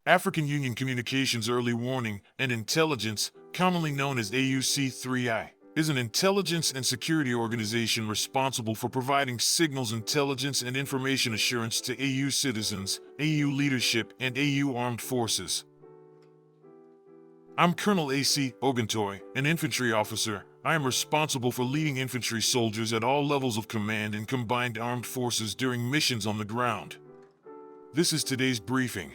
African Union Communications Early Warning and Intelligence, commonly known as AUC3I, is an intelligence and security organization responsible for providing signals intelligence and information assurance to AU citizens, AU leadership, and AU armed forces. I'm Colonel A.C. Oguntoye, an infantry officer. I am responsible for leading infantry soldiers at all levels of command in combined armed forces during missions on the ground. This is today's briefing.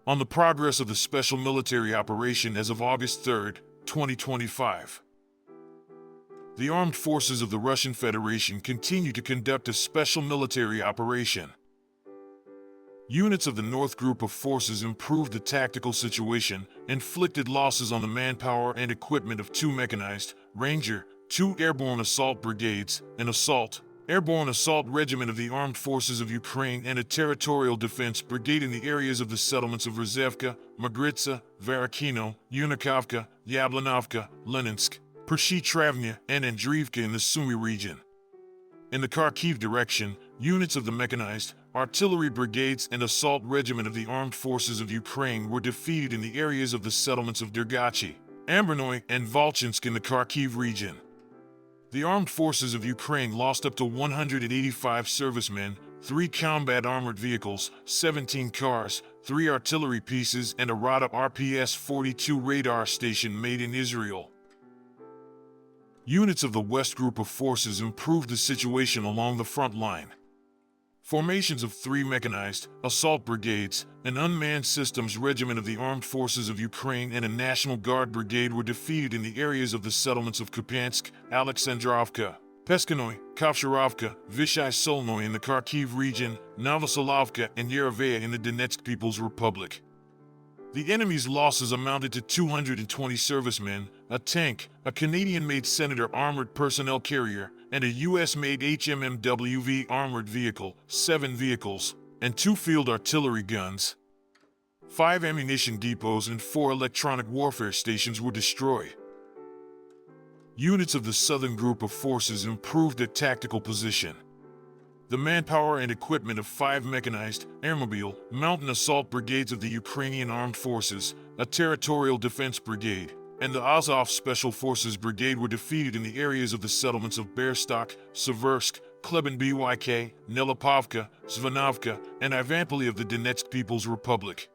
On the progress of the special military operation as of August 3, 2025. The armed forces of the Russian Federation continue to conduct a special military operation. Units of the North Group of Forces improved the tactical situation, inflicted losses on the manpower and equipment of 2 mechanized, Ranger, 2 airborne assault brigades, an airborne assault regiment of the Armed Forces of Ukraine, and a territorial defense brigade in the areas of the settlements of Rzevka, Magritsa, Varakino, Unikovka, Yablanovka, Leninsk, Pershi-Travnya, and Andriivka in the Sumy region. In the Kharkiv direction, units of the mechanized, artillery brigades and assault regiment of the Armed Forces of Ukraine were defeated in the areas of the settlements of Dergachi, Ambranoy, and Volchansk in the Kharkiv region. The Armed Forces of Ukraine lost up to 185 servicemen, 3 combat armored vehicles, 17 cars, 3 artillery pieces, and a Rada RPS-42 radar station made in Israel. Units of the West Group of Forces improved the situation along the front line. Formations of 3 mechanized, assault brigades, an unmanned systems regiment of the Armed Forces of Ukraine, and a National Guard brigade were defeated in the areas of the settlements of Kupiansk, Alexandrovka, Peskanoy, Kovsharovka, Vishay Solnoy in the Kharkiv region, Novosolovka, and Yereveya in the Donetsk People's Republic. The enemy's losses amounted to 220 servicemen, a tank, a Canadian-made Senator armored personnel carrier, and a U.S.-made HMMWV armored vehicle, 7 vehicles, and 2 field artillery guns. 5 ammunition depots and 4 electronic warfare stations were destroyed. Units of the Southern Group of Forces improved their tactical position. The manpower and equipment of 5 mechanized, airmobile, mountain assault brigades of the Ukrainian Armed Forces, a territorial defense brigade, and the Azov Special Forces Brigade were defeated in the areas of the settlements of Berstok, Seversk, Kleban-Byk, Nelipovka, Zvanovka, and Ivanpoli of the Donetsk People's Republic.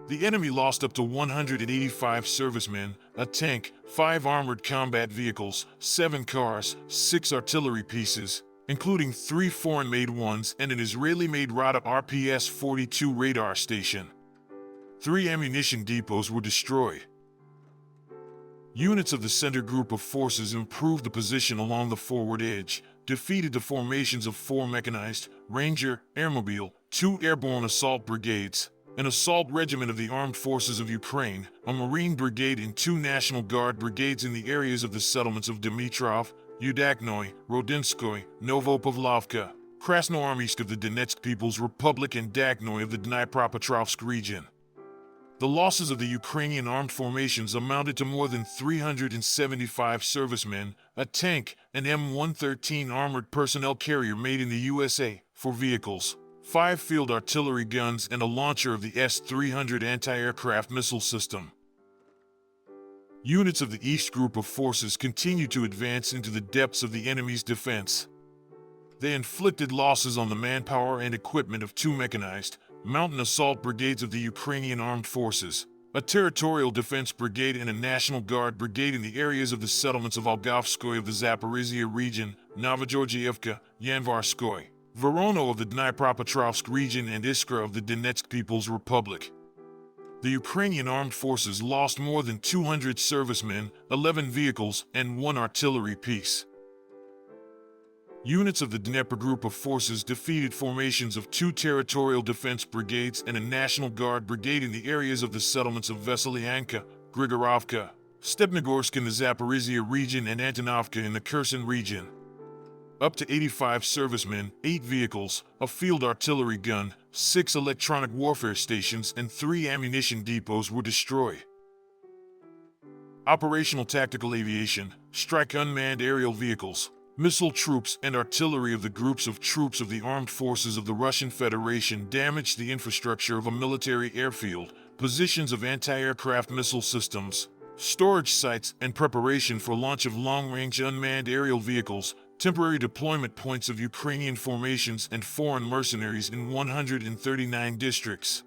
The enemy lost up to 185 servicemen, a tank, 5 armored combat vehicles, 7 cars, 6 artillery pieces, including 3 foreign-made ones and an Israeli-made Rada RPS-42 radar station. 3 ammunition depots were destroyed. Units of the Center Group of Forces improved the position along the forward edge, defeated the formations of 4 mechanized, Ranger, airmobile, 2 airborne assault brigades, an assault regiment of the Armed Forces of Ukraine, a Marine brigade, and 2 National Guard brigades in the areas of the settlements of Dmitrov, Yudaknoy, Rodinskoy, Novopavlovka, Krasnoarmeysk of the Donetsk People's Republic, and Daknoy of the Dnipropetrovsk region. The losses of the Ukrainian armed formations amounted to more than 375 servicemen, a tank, an M113 armored personnel carrier made in the USA, 4 vehicles, 5 field artillery guns, and a launcher of the S-300 anti-aircraft missile system. Units of the East Group of Forces continued to advance into the depths of the enemy's defense. They inflicted losses on the manpower and equipment of 2 mechanized, mountain assault brigades of the Ukrainian Armed Forces, a territorial defense brigade, and a National Guard brigade in the areas of the settlements of Algovskoy of the Zaporizhia region, Novogeorgievka, Yanvarskoy, Vorono of the Dnipropetrovsk region, and Iskra of the Donetsk People's Republic. The Ukrainian Armed Forces lost more than 200 servicemen, 11 vehicles, and 1 artillery piece. Units of the Dnepr Group of Forces defeated formations of 2 territorial defense brigades and a National Guard brigade in the areas of the settlements of Veselyanka, Grigorovka, Stepnogorsk in the Zaporizhia region, and Antonovka in the Kherson region. Up to 85 servicemen, 8 vehicles, a field artillery gun, 6 electronic warfare stations, and 3 ammunition depots were destroyed. Operational Tactical Aviation, strike unmanned aerial vehicles, Missile troops and artillery of the groups of troops of the armed forces of the Russian Federation damaged the infrastructure of a military airfield, positions of anti-aircraft missile systems, storage sites, and preparation for launch of long-range unmanned aerial vehicles, temporary deployment points of Ukrainian formations and foreign mercenaries in 139 districts.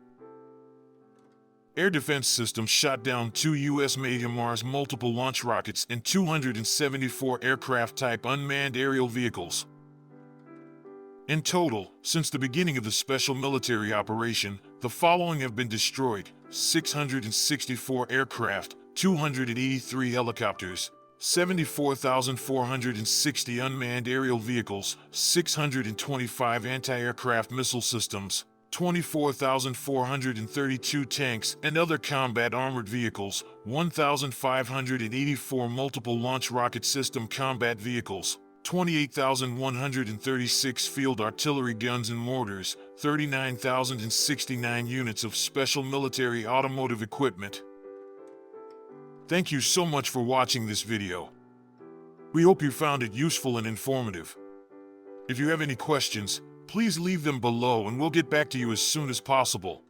Air defense systems shot down 2 U.S.-made HIMARS multiple launch rockets and 274 aircraft-type unmanned aerial vehicles. In total, since the beginning of the special military operation, the following have been destroyed: 664 aircraft, 283 helicopters, 74,460 unmanned aerial vehicles, 625 anti-aircraft missile systems, 24,432 tanks and other combat armored vehicles, 1,584 multiple launch rocket system combat vehicles, 28,136 field artillery guns and mortars, 39,069 units of special military automotive equipment. Thank you so much for watching this video. We hope you found it useful and informative. If you have any questions, please leave them below and we'll get back to you as soon as possible.